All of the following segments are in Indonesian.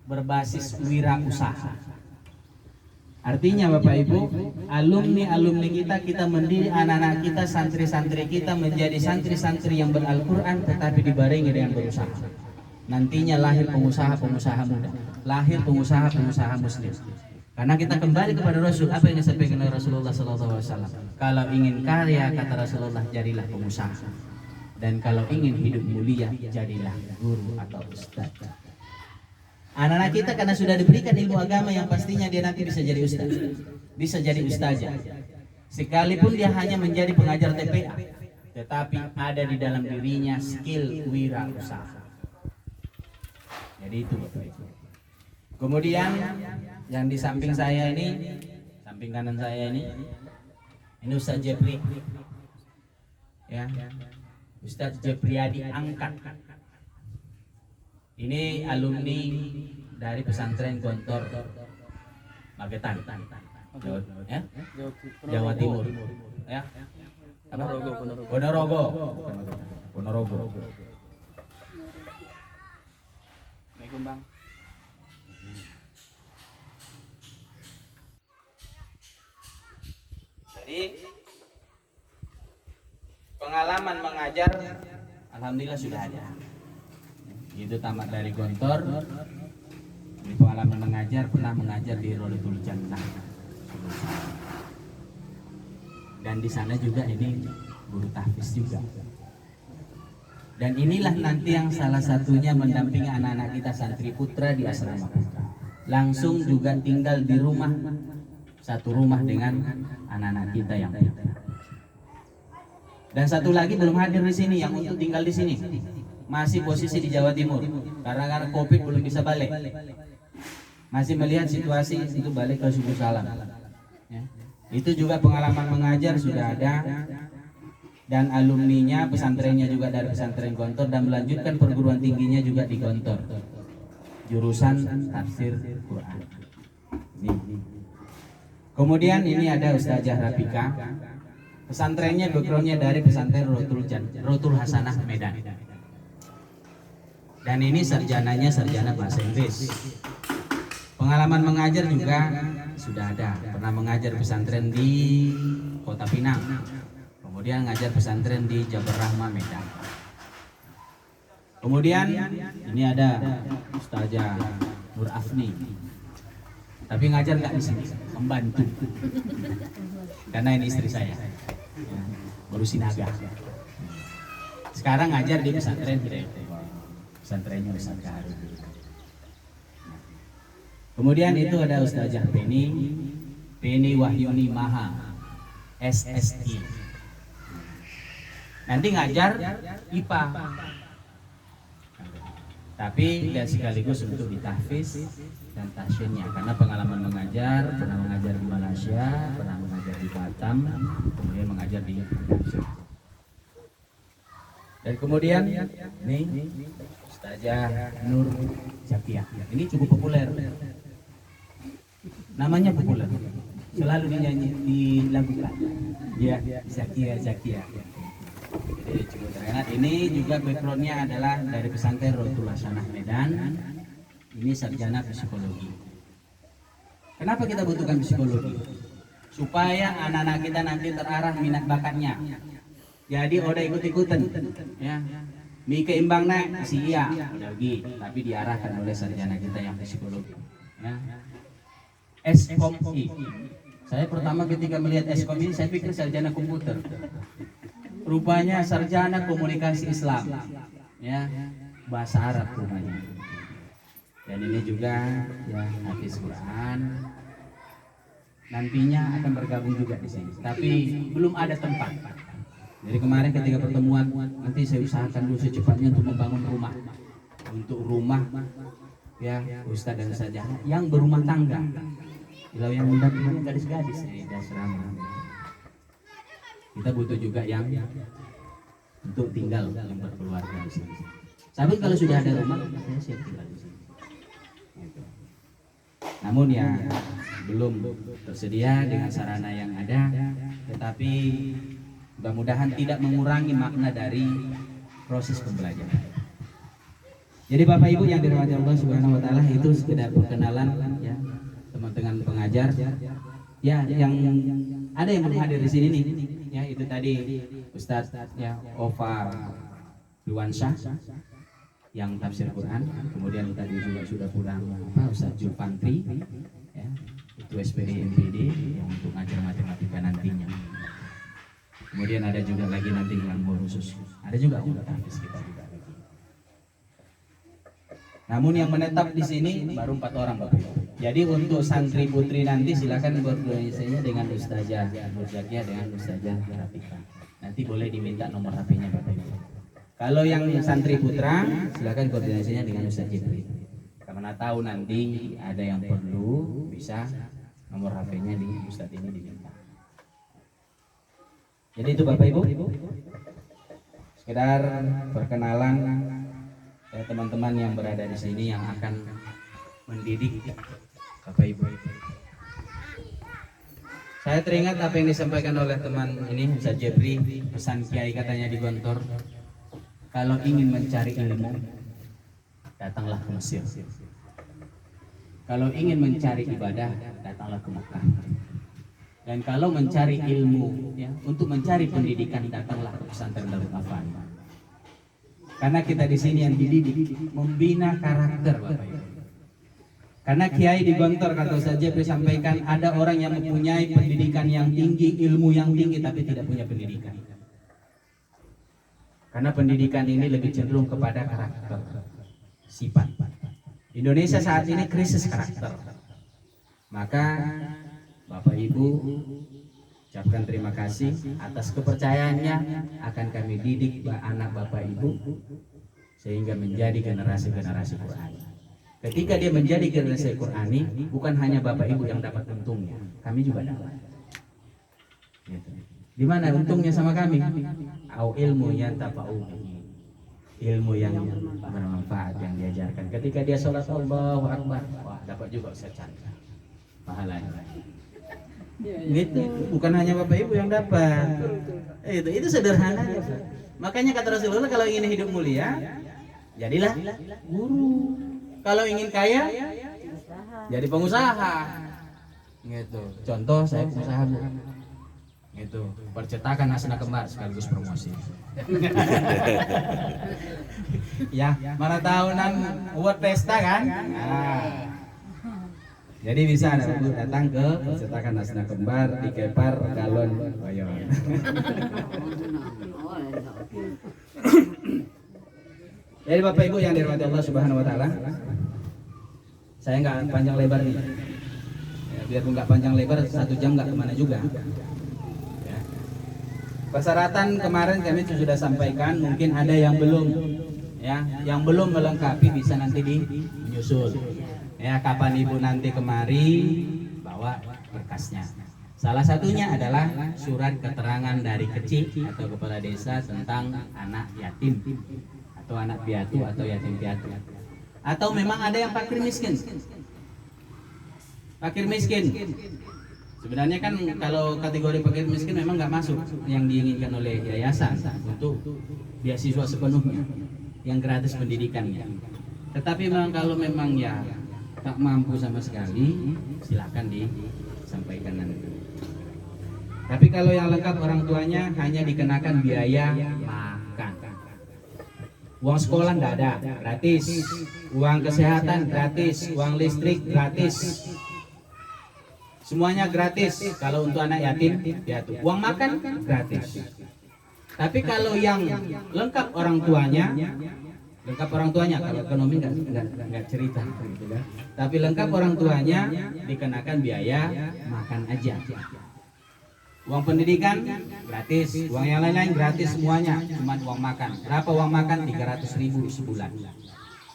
berbasis wirausaha. Artinya Bapak Ibu, alumni kita mendidik anak-anak kita, santri-santri kita menjadi santri-santri yang ber-Al-Quran tetapi dibarengi dengan berusaha. Nantinya lahir pengusaha-pengusaha muda, lahir pengusaha-pengusaha muslim. Karena kita kembali kepada Rasul, apa yang disampaikan oleh Rasulullah SAW. Kalau ingin kaya, kata Rasulullah, jadilah pengusaha. Dan kalau ingin hidup mulia, jadilah guru atau ustaz. Anak-anak kita karena sudah diberikan ilmu agama yang pastinya dia nanti bisa jadi ustaz, bisa jadi ustazah. Sekalipun dia hanya menjadi pengajar TPA, tetapi ada di dalam dirinya skill wirausaha. Jadi itu Bapak Ibu. Kemudian yang di samping saya ini, samping kanan saya ini Ustaz Jepri, ya, Ustaz Jepriadi Angkat. Ini alumni dari pesantren Gontor Magetan, ya? Jawa Timur, ya? Ponorogo. Bang. Jadi pengalaman mengajar, alhamdulillah sudah ada. Itu tamat dari Gontor, di pengalaman mengajar, pernah mengajar di Rodatul Jannah, dan di sana juga ini guru tahfiz juga. Dan inilah nanti yang salah satunya mendampingi anak-anak kita santri putra di asrama putra. Langsung juga tinggal di rumah, satu rumah dengan anak-anak kita yang putra. Dan satu lagi belum hadir di sini yang untuk tinggal di sini. Masih posisi di Jawa Timur karena COVID belum bisa balik, masih melihat situasi itu balik ke Suku Salam, ya. Itu juga pengalaman mengajar sudah ada, dan alumninya pesantrennya juga dari pesantren Gontor dan melanjutkan perguruan tingginya juga di Gontor, jurusan tafsir Quran. Kemudian ini ada Ustazah Rafika, pesantrennya backgroundnya dari pesantren Rotul Hasanah Medan. Dan ini sarjananya sarjana bahasa Inggris. Pengalaman mengajar juga sudah ada. Pernah mengajar pesantren di Kota Pinang. Kemudian ngajar pesantren di Jabal Rahmah Medan. Kemudian ini ada Ustazah Nur Afni. Tapi ngajar nggak di sini, membantu. Karena ini istri saya, ngurusin naga. Sekarang ngajar di pesantren pesantrennya Ustaz Karu. Kemudian itu ada Ustazah Penny Wahyuni Maha, SSI. Nanti ngajar IPA, tapi dan sekaligus untuk ditahfiz dan tasyinnya, karena pengalaman mengajar, pernah mengajar di Malaysia, pernah mengajar di Batam, kemudian mengajar di Indonesia. Dan kemudian ini Ustazah Nur Zakia. Ini cukup populer. Namanya populer. Selalu dinyanyi, dilakukan. Ya, Zakia. Jadi cukup terkenal. Ini juga backgroundnya adalah dari pesantren Rotul Hasanah Medan. Ini sarjana psikologi. Kenapa kita butuhkan psikologi? Supaya anak-anak kita nanti terarah minat bakatnya. Jadi udah ikut-ikutan, ya. Mi keimbang naik si iya, udah lagi, tapi diarahkan oleh sarjana kita yang psikologi. Ya. SKOMI. Saya pertama ketika melihat SKOMI, saya pikir sarjana komputer. Rupanya sarjana komunikasi Islam, ya, bahasa Arab rupanya. Dan ini juga ya hafiz Quran. Nantinya akan bergabung juga di sini, tapi belum ada tempat. Jadi kemarin ketika pertemuan, nanti saya usahakan dulu secepatnya untuk membangun rumah. Untuk rumah ya Ustadz dan Ustazah yang berumah tangga. Kalau yang mendampingi gadis-gadis ya serama. Kita butuh juga yang untuk tinggal yang berkeluarga di sini. Tapi kalau sudah ada rumah, saya siap tinggal di sini. Gitu. Namun ya belum tersedia dengan sarana yang ada, tetapi mudah-mudahan tidak mengurangi makna dari proses pembelajaran. Jadi Bapak Ibu yang dirahmati Allah Subhanahu wa taala, itu sekedar perkenalan ya teman-teman pengajar. Ya, yang ada yang belum hadir di sini nih. Ya, itu tadi Ustadz ya Ova Luansyah yang tafsir Quran. Kemudian tadi juga sudah pulang Ustadz Julfantri ya, itu SPD MPD yang untuk ngajar matematika nantinya. Kemudian ada juga lagi nanti yang khusus. Ada juga hafiz kita juga lagi. Namun yang menetap di sini baru 4 orang Bapak Ibu. Jadi untuk santri putri nanti silakan berkoordinasinya dengan Ustazah Nurzakia dengan Ustazah Rafika. Nanti boleh diminta nomor HP-nya Bapak Ibu. Kalau yang santri putra silakan koordinasinya dengan Ustaz Jibril. Karena tahu nanti ada yang perlu bisa nomor HP-nya di Ustaz ini diminta. Jadi itu Bapak Ibu. Sekedar perkenalan teman-teman yang berada di sini yang akan mendidik Bapak Ibu. Saya teringat apa yang disampaikan oleh teman ini Ustaz Jebri, pesan kiai katanya di Gontor, kalau ingin mencari ilmu datanglah ke Mesir. Kalau ingin mencari ibadah datanglah ke Mekah. Dan kalau mencari ilmu ya, untuk mencari pendidikan datanglah ke pesantren Darul Afan. Karena kita di sini yang dididik membina karakter Bapak Ibu. Karena kiai di Gontor kata saja disampaikan ada orang yang mempunyai pendidikan yang tinggi, ilmu yang tinggi tapi tidak punya pendidikan. Karena pendidikan ini lebih cenderung kepada karakter, sifat. Indonesia saat ini krisis karakter. Maka Bapak Ibu ucapkan terima kasih atas kepercayaannya, akan kami didik anak Bapak Ibu sehingga menjadi generasi-generasi Qur'an. Ketika dia menjadi generasi Qur'ani, bukan hanya Bapak Ibu yang dapat untungnya, kami juga dapat. Gitu. Di mana untungnya sama kami? Au ilmu yang tafa'u, ilmu yang bermanfaat yang diajarkan. Ketika dia sholat Allahu Akbar, wah dapat juga Ustaz Chandra pahalanya. Gitu, bukan hanya Bapak Ibu yang dapat. Itu sederhana. Makanya kata Rasulullah, kalau ingin hidup mulia, jadilah guru. Kalau ingin kaya, jadi pengusaha. Gitu. Contoh saya pengusaha Bu. Gitu. Percetakan Hasna Kembar sekaligus promosi. Ya, mana tahunan buat pesta kan? Nah. Jadi bisa datang ke percetakan Hasna Kembar di Kepar Galon Bayon. Jadi Bapak Ibu yang dirahmati Allah Subhanahu wa taala, saya nggak panjang lebar nih. Ya, biarpun nggak panjang lebar, 1 jam nggak kemana juga. Ya. Persyaratan kemarin kami sudah sampaikan, mungkin ada yang belum, ya, yang belum melengkapi bisa nanti menyusul. Ya, kapan Ibu nanti kemari bawa berkasnya. Salah satunya adalah surat keterangan dari kecil atau kepala desa tentang anak yatim atau anak piatu atau yatim piatu. Atau memang ada yang fakir miskin. Fakir miskin. Sebenarnya kan kalau kategori fakir miskin memang nggak masuk yang diinginkan oleh yayasan untuk beasiswa sepenuhnya, yang gratis pendidikannya. Tetapi memang kalau memang ya tak mampu sama sekali, silakan disampaikan nanti. Tapi kalau yang lengkap orang tuanya hanya dikenakan biaya makan. Uang sekolah enggak ada, gratis. Uang kesehatan gratis, uang listrik gratis. Semuanya gratis kalau untuk anak yatim piatu. Uang makan gratis. Tapi kalau yang lengkap orang tuanya, kalau ekonomi nggak cerita gitu kan. Tapi lengkap orang tuanya dikenakan biaya makan aja. Uang pendidikan gratis, uang yang lain-lain gratis semuanya, cuma uang makan. Berapa uang makan? 300.000 sebulan.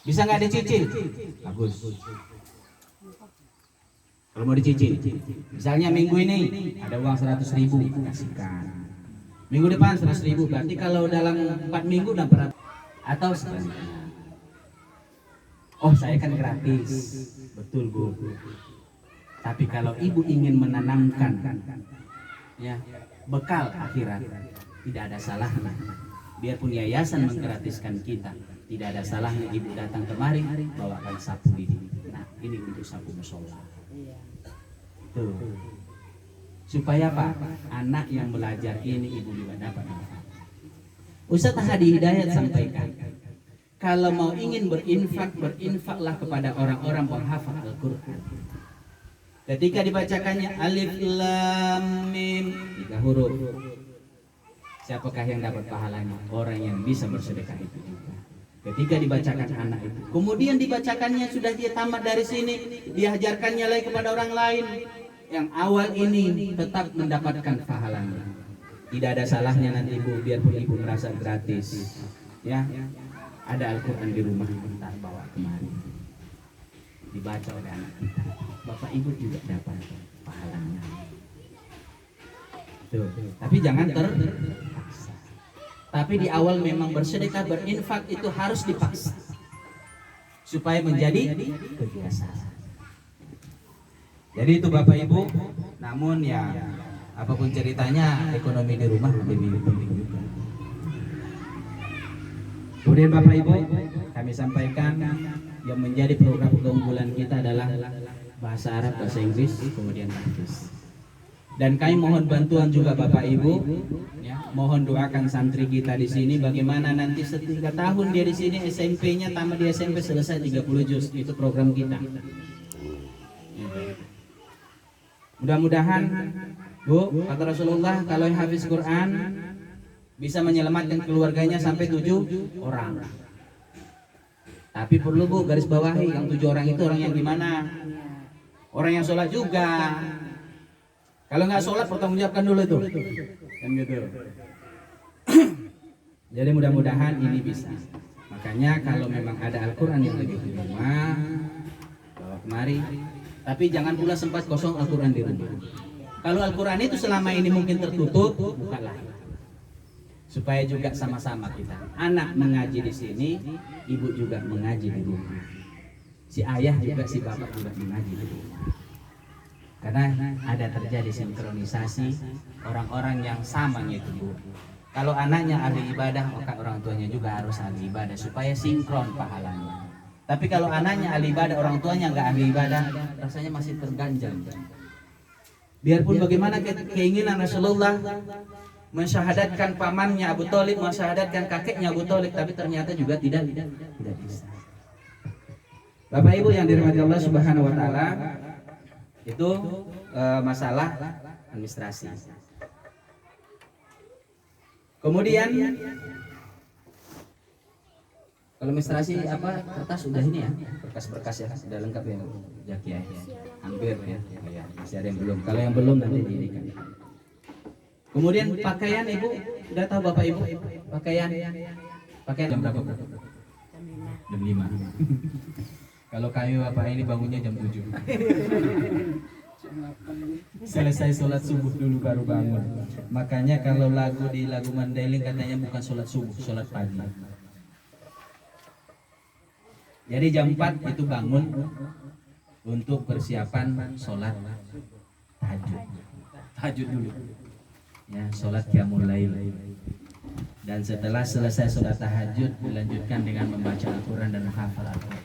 Bisa nggak dicicil? Bagus. Kalau mau dicicil, misalnya minggu ini ada uang 100.000, kasihkan. Minggu depan 100.000, berarti kalau dalam 4 minggu dapat. Atau sebaliknya, oh saya kan gratis, betul Bu. Tapi kalau Ibu ingin menanamkan ya bekal akhirat, tidak ada salahnya. Biarpun yayasan menggratiskan kita, Tidak ada salahnya ibu datang kemari bawakan sapu lidi. Nah, ini untuk sapu musola. Tuh. Supaya apa? Anak yang belajar ini ibu juga dapat manfaat. Ustaz Hadi Hidayat sampaikan, kalau mau ingin berinfak, berinfaklah kepada orang-orang penghafal Al-Quran. Ketika dibacakannya alif lam mim 3 huruf, siapakah yang dapat pahalanya? Orang yang bisa bersedekah itu juga. Ketika dibacakan anak itu, kemudian dibacakannya sudah dia tamat dari sini, diajarkannya lagi kepada orang lain. Yang awal ini tetap mendapatkan pahalanya. Tidak ada salahnya nanti ibu, biarpun ibu merasa gratis, ya. Ada Al-Quran di rumah, bentar bawa kemari, dibaca oleh anak kita. Bapak ibu juga dapat pahalanya. Tuh. Tapi jangan terpaksa. Tapi di awal memang bersedekah, berinfak itu harus dipaksa supaya menjadi kebiasaan. Jadi itu Bapak Ibu. Namun ya apapun ceritanya, ekonomi di rumah lebih penting juga. Kemudian Bapak Ibu, kami sampaikan yang menjadi program keunggulan kita adalah bahasa Arab, bahasa Inggris, kemudian hadis. Dan kami mohon bantuan juga Bapak Ibu, ya, mohon doakan santri kita di sini bagaimana nanti setiap tahun dia di sini SMP-nya tamat di SMP selesai 30 juz, itu program kita. Mudah-mudahan Bu, kata Rasulullah, kalau yang hafiz Quran bisa menyelamatkan keluarganya sampai 7 orang. Tapi perlu Bu garis bawahi, yang 7 orang itu orang yang gimana? Orang yang sholat juga. Kalau nggak sholat pertanggungjawabkan dulu itu, kan gitu. Jadi mudah-mudahan ini bisa. Makanya kalau memang ada Al-Quran yang lagi di rumah, bawa kemari. Tapi jangan pula sempat kosong Al-Quran di rumah. Kalau Al-Quran itu selama ini mungkin tertutup, bukalah. Supaya juga sama-sama kita. Anak mengaji di sini, ibu juga mengaji di rumah. Si ayah juga, si bapak juga mengaji di rumah. Karena ada terjadi sinkronisasi orang-orang yang sama gitu Bu. Kalau anaknya ahli ibadah, maka orang tuanya juga harus ahli ibadah supaya sinkron pahalanya. Tapi kalau anaknya ahli ibadah, orang tuanya nggak ahli ibadah, rasanya masih terganjal. Biarpun bagaimana keinginan Rasulullah mensyahadatkan pamannya Abu Thalib, mensyahadatkan kakeknya Abu Thalib, tapi ternyata juga tidak bisa. Bapak Ibu yang dirahmati Allah Subhanahu wa taala, itu masalah administrasi. Kemudian kalau administrasi apa, kertas sudah ini ya, berkas-berkas ya sudah lengkap ya, Jaki ya, hampir ya, masih ada yang belum. Kalau yang belum nanti diirikan. Kemudian pakaian Ibu, sudah tahu Bapak Ibu pakaian jam berapa Bu? Jam 5. Kalau kayu Bapak ini bangunnya jam 7. Selesai sholat subuh dulu baru bangun. Makanya kalau lagu di lagu Mandailing katanya bukan sholat subuh, sholat pagi. Jadi jam 4 itu bangun untuk persiapan sholat tahajud. Tahajud dulu. Ya, sholat qiyamul lail. Dan setelah selesai sholat tahajud dilanjutkan dengan membaca Al-Quran dan menghafal Al-Quran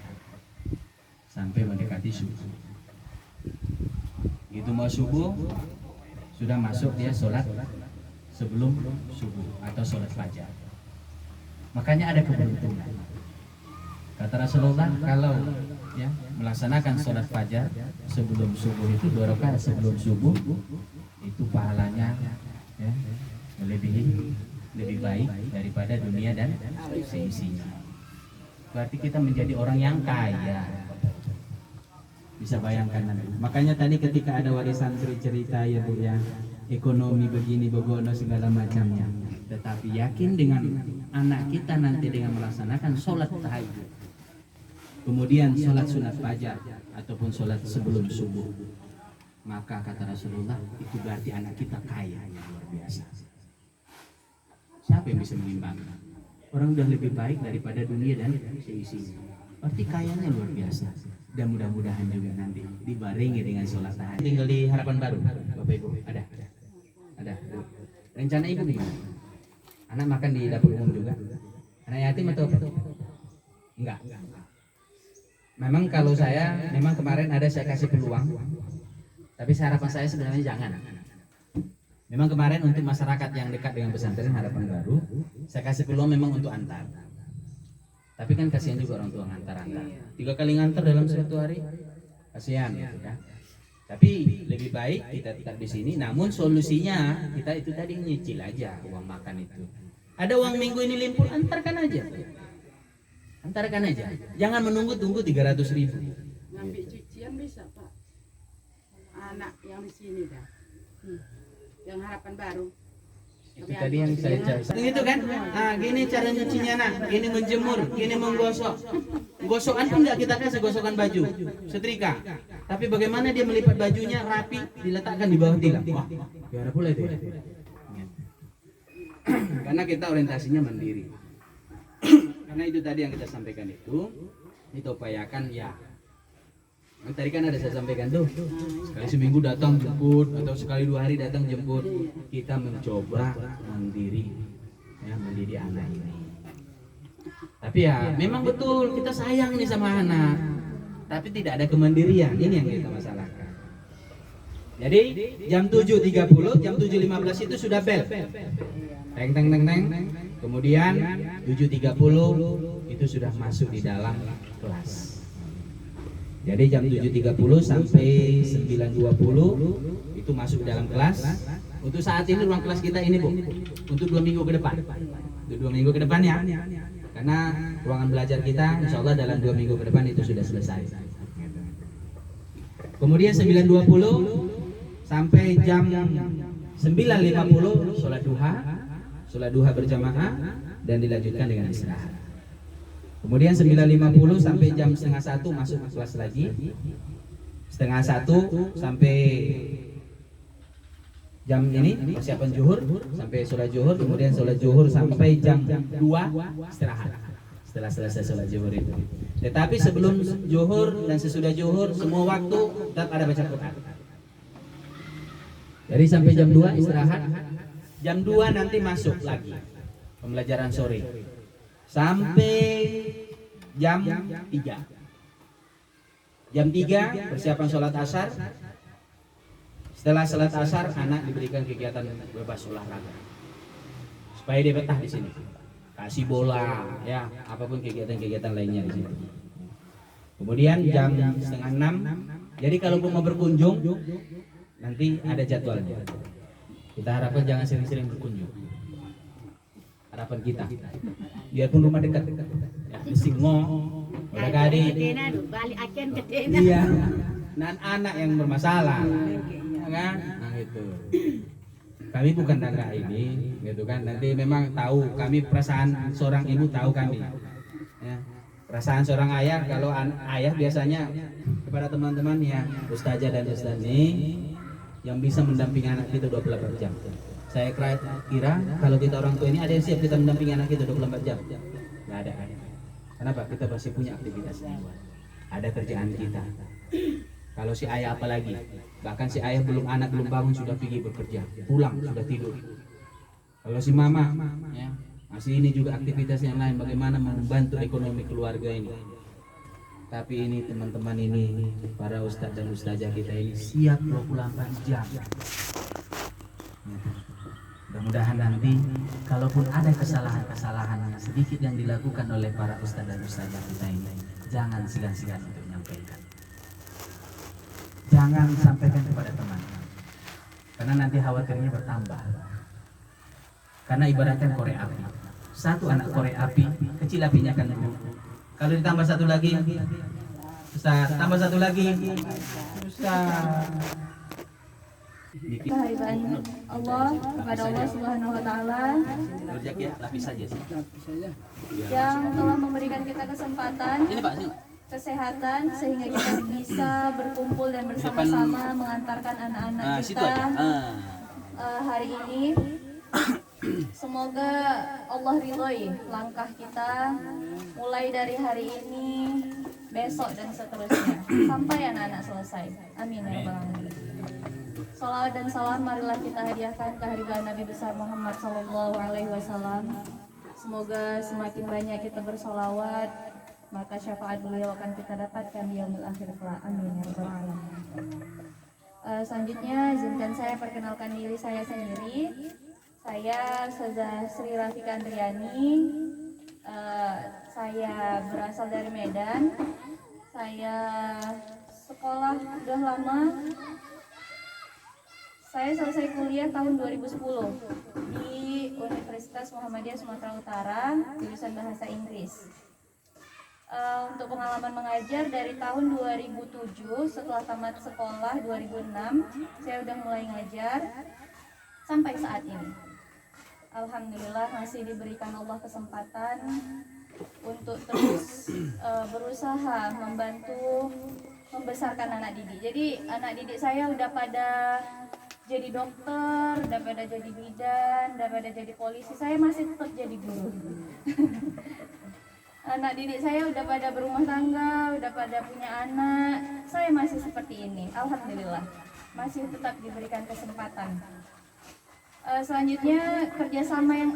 sampai mendekati subuh. Itu mau subuh sudah masuk dia sholat sebelum subuh atau sholat fajar. Makanya ada keberuntungan. Kata Rasulullah, kalau ya melaksanakan sholat fajar sebelum subuh itu 2 rakaat sebelum subuh, itu pahalanya ya lebih baik daripada dunia dan seisinya. Berarti kita menjadi orang yang kaya. Bisa bayangkan nanti. Makanya tadi ketika ada warisan santri cerita ya Bu ya, ekonomi begini begono segala macamnya. Tetapi yakin dengan anak kita nanti dengan melaksanakan sholat tahajud, kemudian sholat sunat fajar ataupun sholat sebelum subuh, maka kata Rasulullah itu berarti anak kita kaya yang luar biasa. Siapa yang bisa mengimbangi? Orang sudah lebih baik daripada dunia dan seisinya. Berarti kayanya luar biasa. Dan mudah-mudahan juga nanti dibarengi dengan sholat tahajud. Tinggal di Harapan Baru, Bapak Ibu, ada. Rencana Ibu gimana? Anak makan di dapur umum juga? Anak yatim atau apa? Enggak. Memang kalau saya, memang kemarin ada saya kasih peluang, tapi harapan saya sebenarnya jangan. Memang kemarin untuk masyarakat yang dekat dengan pesantren Harapan Baru, saya kasih peluang memang untuk antar. Tapi kan kasihan juga orang tua ngantar-antar. 3 kali ngantar dalam satu hari, kasihan gitu kan. Tapi lebih baik kita tetap di sini. Namun solusinya kita itu tadi nyicil aja uang makan itu. Ada uang minggu ini limpur, antarkan aja. Antarkan aja. Jangan menunggu-tunggu 300.000. Ngambil cucian bisa Pak. Anak yang di sini dah. Yang Harapan Baru. Itu tadi yang saya cari. Gitu kan? Nah, gini cara nyucinya nak. Gini menjemur, gini menggosok. Gosokan pun nggak kita kasih gosokan baju, setrika. Tapi bagaimana dia melipat bajunya rapi, diletakkan di bawah tilam. Wah, gimana pula itu? Ya? Karena kita orientasinya mandiri. Karena itu tadi yang kita sampaikan itu, kita upayakan ya. Tadi kan ada saya sampaikan tuh, sekali seminggu datang jemput atau sekali 2 hari datang jemput. Kita mencoba mandiri, ya mendidik anak ini. Tapi ya memang betul kita sayang ini sama anak, tapi tidak ada kemandirian. Ini yang kita masalahkan. Jadi jam 7.30, jam 7.15 itu sudah bel. Teng teng teng teng. Kemudian 7.30 itu sudah masuk di dalam kelas. Jadi jam 7.30 sampai 9.20 itu masuk dalam kelas. Untuk saat ini ruang kelas kita ini Bu, untuk 2 minggu ke depan. Untuk 2 minggu ke depan ya. Karena ruangan belajar kita insya Allah dalam 2 minggu ke depan itu sudah selesai. Kemudian 9.20 sampai jam 9.50 sholat duha berjamaah dan dilanjutkan dengan istirahat. Kemudian 9.50 sampai jam setengah 1 masuk kelas lagi. Setengah 1 sampai jam ini persiapan zuhur sampai sholat zuhur. Kemudian sholat zuhur sampai jam 2 istirahat. Setelah selesai sholat zuhur itu. Tetapi sebelum zuhur dan sesudah zuhur semua waktu tetap ada baca Quran. Jadi sampai jam 2 istirahat. Jam 2 nanti masuk lagi pembelajaran sore. Sampai jam 3. Jam 3 persiapan sholat asar. Setelah sholat asar anak diberikan kegiatan bebas olahraga supaya dia betah di sini. Kasih bola, ya apapun kegiatan-kegiatan lainnya di sini. Kemudian jam setengah 6. Jadi kalau mau berkunjung nanti ada jadwalnya. Kita harapkan jangan sering-sering berkunjung. Harapan kita biarpun rumah dekat ya singo udah gade iya dan anak yang bermasalah kan nah itu kami bukan tangga ini gitu kan nanti memang tahu kami perasaan seorang ibu tahu kami ya. Perasaan seorang ayah kalau ayah biasanya kepada teman-teman ya ustazah dan ustazi yang bisa mendampingi anak kita 24 jam. Saya kira kalau kita orang tua ini ada yang siap kita mendampingi anak kita 24 jam. Nggak ada. Kenapa? Kita masih punya aktivitas di luar. Ada kerjaan kita. Kalau si ayah apalagi, bahkan si ayah anak belum bangun sudah pergi bekerja, pulang sudah tidur. Kalau si mama, ya, masih ini juga aktivitas yang lain, bagaimana membantu ekonomi keluarga ini. Tapi ini teman-teman ini, para ustadz dan ustazah kita ini siap 24 jam. Mudah-mudahan nanti kalaupun ada kesalahan-kesalahan yang sedikit yang dilakukan oleh para ustadz dan ustazah kita ini, jangan segan-segan untuk menyampaikan. Jangan sampaikan kepada teman, karena nanti khawatirnya bertambah. Karena ibaratkan korek api, satu anak korek api, kecil apinya akan tumbuh. Kalau ditambah satu lagi, Ustaz, tambah satu lagi, Ustaz. Kehadiran Allah kepada Allah Subhanahu wa taala yang telah memberikan kita kesempatan kesehatan sehingga kita bisa berkumpul dan bersama-sama mengantarkan anak-anak kita hari ini. Semoga Allah ridhoi langkah kita mulai dari hari ini, besok dan seterusnya sampai anak-anak selesai. Amin ya rabbal alamin. Salawat dan salam marilah kita hadiahkan kehadiran Nabi besar Muhammad SAW. Semoga semakin banyak kita bersolawat, maka syafaat beliau akan kita dapatkan di yaumil akhir kelak. Amin ya rabbal alamin. Selanjutnya izinkan saya perkenalkan diri saya sendiri. Saya Ustazah Sri Rafika Andriani. Saya berasal dari Medan. Saya sekolah udah lama. Saya selesai kuliah tahun 2010 di Universitas Muhammadiyah Sumatera Utara, jurusan Bahasa Inggris. Untuk pengalaman mengajar dari tahun 2007, setelah tamat sekolah 2006, saya udah mulai ngajar sampai saat ini. Alhamdulillah masih diberikan Allah kesempatan untuk terus berusaha membantu membesarkan anak didik. Jadi anak didik saya udah pada jadi dokter, udah pada jadi bidan, udah pada jadi polisi. Saya masih tetap jadi guru. Anak didik saya udah pada berumah tangga, udah pada punya anak. Saya masih seperti ini, alhamdulillah. Masih tetap diberikan kesempatan. Selanjutnya kerjasama yang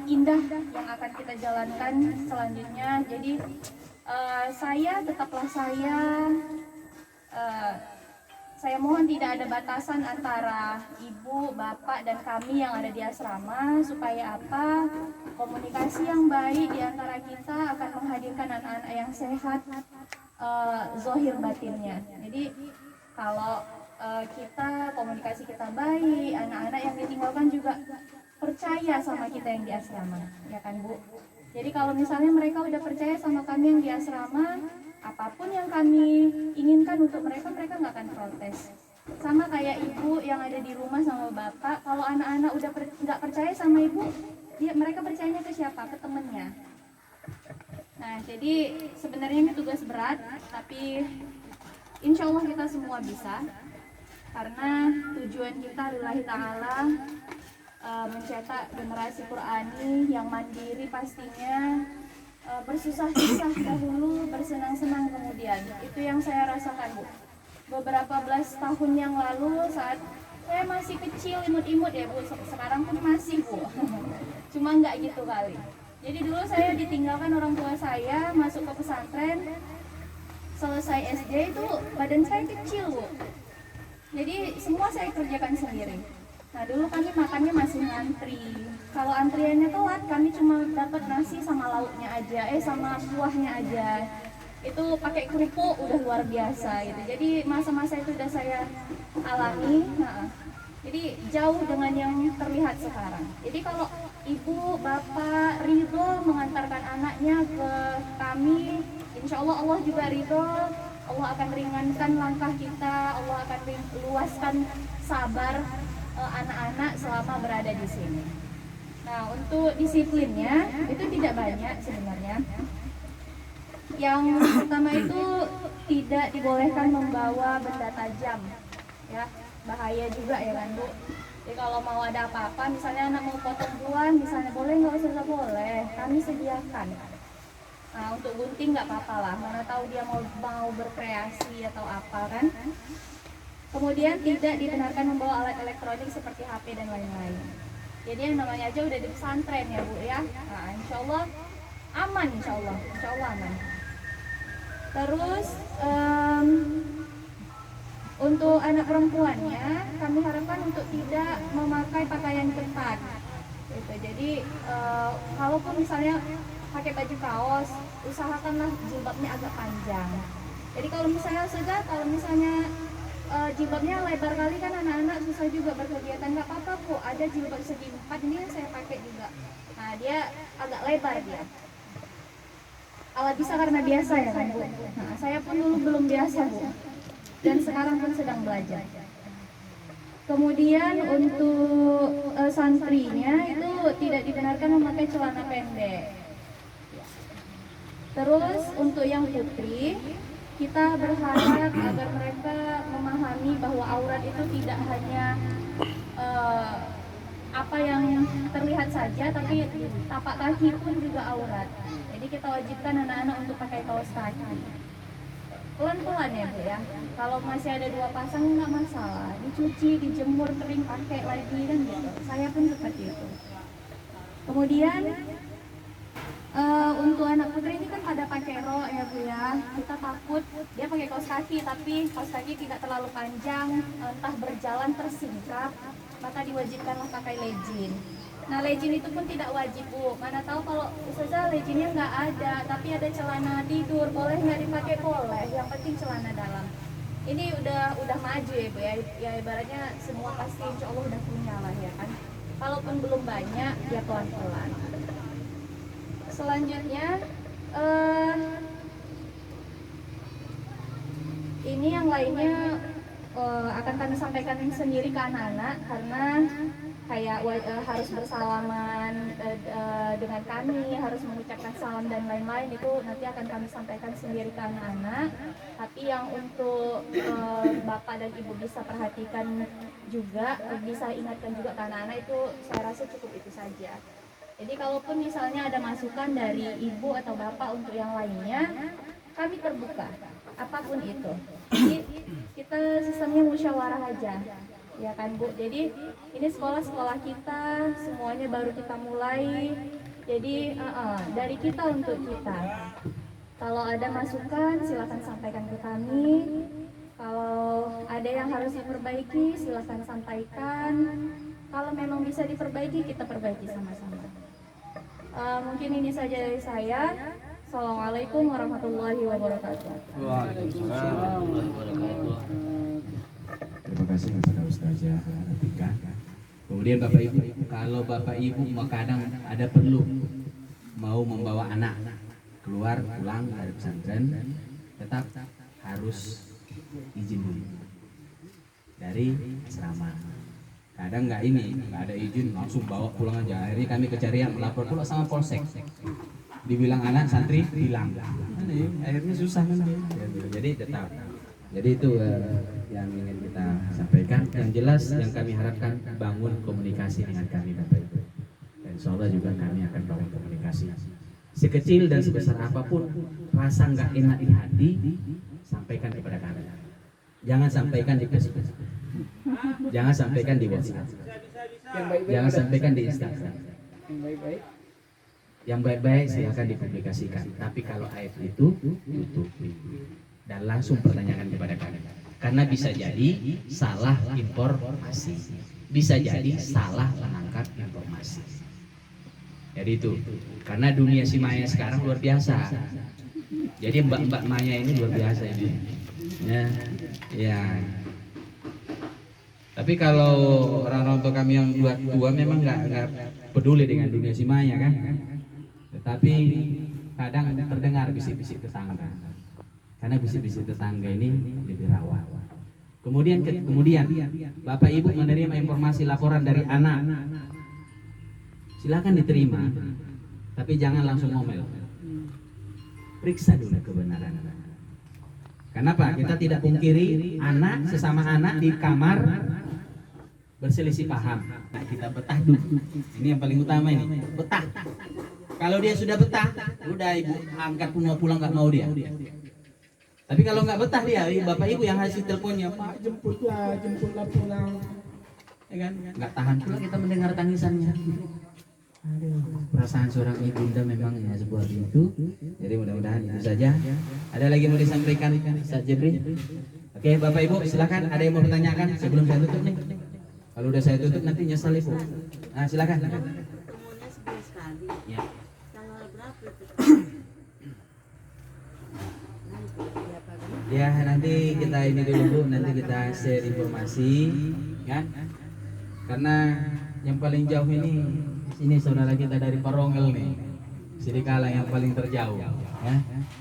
indah yang akan kita jalankan selanjutnya. Jadi saya tetaplah saya mohon tidak ada batasan antara ibu, bapak, dan kami yang ada di asrama, supaya apa? Komunikasi yang baik di antara kita akan menghadirkan anak-anak yang sehat, zohir batinnya. Jadi kalau kita komunikasi kita baik, anak-anak yang ditinggalkan juga percaya sama kita yang di asrama, ya kan Bu? Jadi kalau misalnya mereka udah percaya sama kami yang di asrama, apapun yang kami inginkan untuk mereka nggak akan protes. Sama kayak ibu yang ada di rumah sama bapak, kalau anak-anak udah nggak percaya sama ibu, mereka percayanya ke siapa? Ke temennya. Nah, jadi sebenarnya ini tugas berat, tapi insya Allah kita semua bisa, karena tujuan kita lillahi ta'ala, mencetak generasi Qur'ani yang mandiri pastinya, bersusah-susah dahulu, bersenang-senang kemudian. Itu yang saya rasakan Bu. Beberapa belas tahun yang lalu saat saya masih kecil, imut-imut ya Bu. Sekarang pun masih Bu. Cuma nggak gitu kali. Jadi dulu saya ditinggalkan orang tua saya masuk ke pesantren. Selesai SD itu badan saya kecil Bu. Jadi semua saya kerjakan sendiri. Nah dulu kami makannya masih ngantri. Kalau antriannya telat, kami cuma dapat nasi sama lauknya aja, sama buahnya aja. Itu pakai kerupuk udah luar biasa gitu. Jadi masa-masa itu udah saya alami. Nah, jadi jauh dengan yang terlihat sekarang. Jadi kalau ibu, bapak ridho mengantarkan anaknya ke kami, insya Allah Allah juga ridho. Allah akan ringankan langkah kita, Allah akan luaskan sabar anak-anak selama berada di sini. Nah, untuk disiplinnya itu tidak banyak sebenarnya. Yang pertama itu tidak dibolehkan membawa benda tajam, ya bahaya juga ya kan Bu. Jadi kalau mau ada apa-apa, misalnya anak mau potong buah, misalnya boleh nggak boleh, kami sediakan. Nah, untuk gunting nggak apa-apa lah, mana tahu dia mau berkreasi atau apa kan. Kemudian tidak dibenarkan membawa alat elektronik seperti HP dan lain-lain. Jadi yang namanya aja udah di pesantren ya Bu ya. Nah, insya Allah aman, insya Allah aman. Terus untuk anak perempuannya kami harapkan untuk tidak memakai pakaian ketat. Gitu. Jadi kalaupun misalnya pakai baju kaos, usahakanlah jilbabnya agak panjang. Jadi kalau misalnya jilbabnya lebar kali kan anak-anak susah juga berkegiatan, nggak apa-apa kok, ada jilbab segi 4 ini yang saya pakai juga. Nah dia agak lebar dia. Ala bisa karena biasa ya kan Bu. Nah saya pun dulu belum biasa Bu, dan sekarang pun sedang belajar. Kemudian untuk santrinya itu tidak dibenarkan memakai celana pendek. Terus untuk yang putri, kita berharap agar mereka memahami bahwa aurat itu tidak hanya apa yang terlihat saja, tapi tapak kaki pun juga aurat. Jadi kita wajibkan anak-anak untuk pakai kaos kaki. Pelan-pelan ya Bu ya. Kalau masih ada 2 pasang nggak masalah, dicuci, dijemur kering, pakai lagi kan gitu. Saya pun seperti itu. Kemudian Untuk anak putri ini kan pada pakai rok ya Bu ya. Kita takut dia pakai kaos kaki, tapi kaos kaki tidak terlalu panjang, entah berjalan tersingkap, maka diwajibkanlah pakai legging. Nah legging itu pun tidak wajib Bu. Mana tahu kalau ustazah leggingnya nggak ada, tapi ada celana tidur, boleh nggak dipakai? Boleh. Yang penting celana dalam. Ini udah maju ya Bu ya. Ya ibaratnya semua pasti insya Allah udah punya lah ya kan. Kalaupun belum banyak, ya pelan-pelan. Selanjutnya ini yang lainnya akan kami sampaikan sendiri ke anak-anak, karena kayak harus bersalaman dengan kami, harus mengucapkan salam dan lain-lain, itu nanti akan kami sampaikan sendiri ke anak-anak. Tapi yang untuk bapak dan ibu bisa perhatikan juga, bisa ingatkan juga ke anak-anak, itu saya rasa cukup itu saja. Jadi kalaupun misalnya ada masukan dari ibu atau bapak untuk yang lainnya, kami terbuka, apapun itu. Jadi kita sistemnya musyawarah aja, ya kan Bu. Jadi ini sekolah kita, semuanya baru kita mulai. Jadi dari kita untuk kita. Kalau ada masukan silakan sampaikan ke kami. Kalau ada yang harus diperbaiki silakan sampaikan. Kalau memang bisa diperbaiki, kita perbaiki sama-sama. Mungkin ini saja dari saya. Assalamualaikum warahmatullahi wabarakatuh. Waalaikumsalam warahmatullahi wabarakatuh. Terima kasih kepada Ustazah Atika. Kemudian Bapak Ibu, kalau Bapak Ibu kadang ada perlu mau membawa anak keluar pulang dari pesantren, tetap harus izin dulu dari asrama. Kadang nggak ada izin, langsung bawa pulang aja. Akhirnya kami kecarian, melapor pula sama polsek. Dibilang anak santri hilang, akhirnya susah nanti. Jadi tetap. Jadi itu yang ingin kita sampaikan. Yang jelas yang kami harapkan, bangun komunikasi dengan kami Bapak Ibu. Dan insya Allah juga kami akan bangun komunikasi. Sekecil dan sebesar apapun rasa nggak enak di hati, sampaikan kepada kami. Jangan sampaikan di Facebook. Jangan sampaikan di WhatsApp. Jangan sampaikan di Instagram. Yang baik-baik silakan dipublikasikan. Tapi kalau aib itu tutupi dan langsung pertanyakan kepada kami. Karena bisa jadi salah informasi, bisa jadi salah menangkap informasi. Jadi itu. Karena dunia si Maya sekarang luar biasa. Jadi mbak-mbak Maya ini luar biasa ini. Ya. Tapi kalau orang-orang tua kami yang tua memang nggak peduli dengan dunia si Maya kan. Tetapi kadang terdengar bisik-bisik tetangga. Karena bisik-bisik tetangga ini lebih rawan. Kemudian Bapak Ibu menerima informasi laporan dari anak, silakan diterima, tapi jangan langsung ngomel. Periksa dulu kebenaran. Kenapa? Kita tidak pungkiri anak sesama anak di kamar berselisih paham. Nah, kita betah dulu. Ini yang paling utama ini, betah. Kalau dia sudah betah, udah Ibu angkat pulang nggak mau dia. Tapi kalau nggak betah dia, Bapak Ibu yang hasil teleponnya, Pak jemputlah pulang, ya kan? Nggak tahan pula kita mendengar tangisannya. Aduh, perasaan seorang ibunda memang ya sebuah pintu. Jadi mudah-mudahan itu saja. Ada lagi mau disampaikan Ustaz Jibri? Oke, Bapak Ibu silakan. Ada yang mau bertanyakan sebelum saya tutup nih? Kalau udah saya tutup nanti nyesal Ibu. Nah silakan. Ketemunya sebulan sekali. Ya. Tanggal berapa itu? Ya nanti kita ini dulu Bu, nanti kita share informasi, kan? Karena yang paling jauh ini saudara kita dari Parongel nih, Sidikala yang paling terjauh, ya.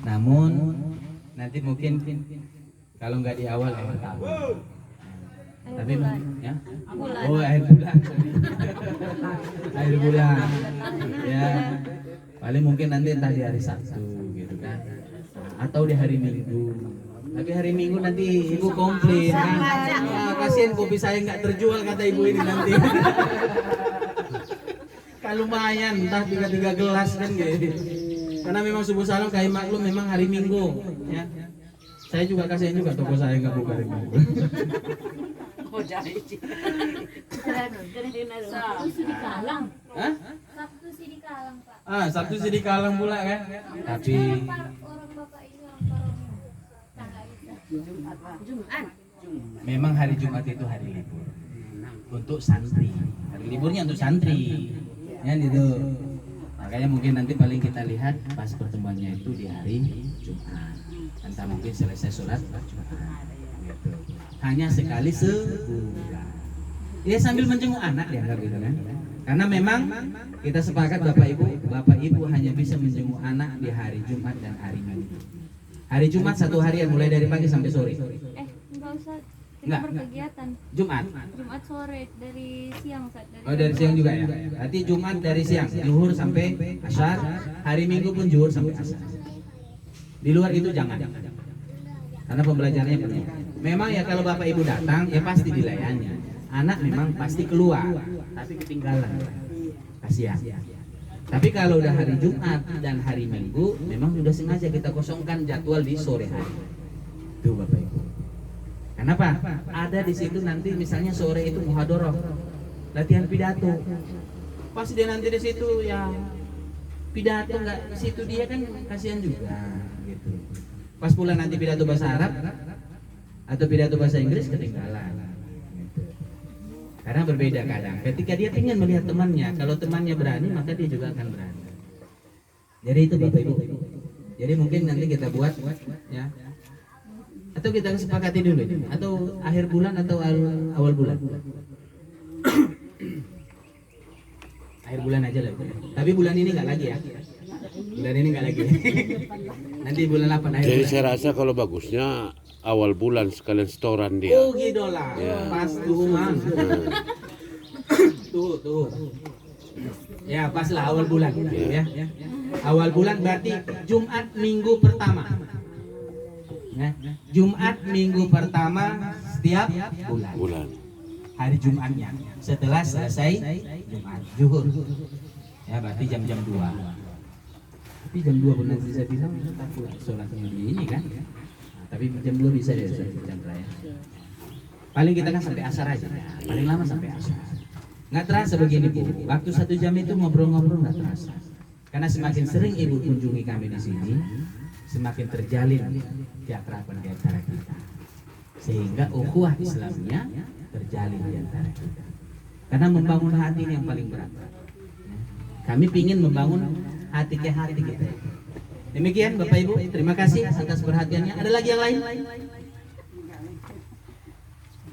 Namun nanti mungkin kalau nggak di awal akhir tahun. Tapi ya, oh akhir bulan, akhir bulan, ya. Paling mungkin nanti entah di hari Sabtu, gitu kan, atau di hari Minggu. Tapi hari Minggu nanti ibu komplain kan, kasihan kopi saya nggak terjual kata ibu ini nanti. Kalau lumayan, entah 3 gelas kan gitu. Karena memang subuh salam kayak maklum memang hari Minggu, ya. Saya juga kasihan juga toko saya nggak buka. Oh jadi. Sabtu di Kalang. Hah? Sabtu sih di Kalang, Pak. Sabtu sih di Kalang pula kan. Tapi Orang bapak ini orang Parongin. Kagak bisa. Jumat, Pak. Jumat. memang hari Jumat itu hari libur untuk santri. Hari liburnya untuk santri. Ya itu. Makanya mungkin nanti paling kita lihat pas pertemuannya itu di hari Jumat. Entah mungkin selesai sholat Jumat. Gitu. Hanya sekali sebulan. Ya sambil menjenguk anak dianggap gitu kan. Karena memang kita sepakat Bapak Ibu hanya bisa menjenguk anak di hari Jumat dan hari Minggu. Hari Jumat satu hari yang mulai dari pagi sampai sore. Enggak usah. Kita Enggak. berkegiatan. Jumat. Jumat sore dari siang, Ustaz. Oh dari siang juga ya. Berarti Jumat dari siang, zuhur sampai asar. Hari Minggu pun zuhur sampai asar. Di luar itu jangan. Karena pembelajarannya penuh. Memang ya kalau Bapak Ibu datang ya pasti dilayani. Anak memang pasti keluar, tapi ketinggalan. Kasihan. Tapi kalau udah hari Jumat dan hari Minggu, memang sudah sengaja kita kosongkan jadwal di sore hari. Tuh Bapak Ibu. Kenapa? Ada di situ nanti misalnya sore itu muhadharah, latihan pidato. Pas dia nanti di situ ya pidato nggak di situ dia kan kasihan juga gitu. Pas pula nanti pidato bahasa Arab atau pidato bahasa Inggris ketinggalan. Gitu. Karena berbeda kadang. Ketika dia ingin melihat temannya, kalau temannya berani maka dia juga akan berani. Jadi itu Bapak Ibu. Jadi mungkin nanti kita buat ya. Atau kita sepakati dulu atau akhir bulan atau awal bulan. Akhir bulan aja lah. Tapi bulan ini nggak lagi ya. Bulan ini nggak lagi. Nanti bulan 8 akhir Jadi bulan. saya rasa kalau bagusnya awal bulan sekalian setoran dia. Oh gitu lah. Ya. Pas tuh Mang. Tuh. Ya pas lah awal bulan ya. Awal bulan berarti Jumat minggu pertama. Ya. Jumat minggu pertama setiap bulan. Hari Jumatnya setelah selesai Jumat zuhur. Ya berarti jam-jam 2. Tapi jam 2 pun nanti saya bilang takut sholatnya di ini kan. Nah, tapi jam 2 bisa ya jam raya. Paling kita kan sampai asar aja. Paling lama sampai asar. Nggak terasa begini Bu. Waktu 1 jam itu ngobrol-ngobrol nggak terasa. Karena semakin sering Ibu kunjungi kami di sini, semakin terjalin keakraban di antara kita. Sehingga ukhuwah Islamnya terjalin di antara kita. Karena membangun hati ini yang paling berat. Kami ingin membangun hati ke hati kita. Demikian Bapak Ibu, terima kasih atas perhatiannya. Ada lagi yang lain?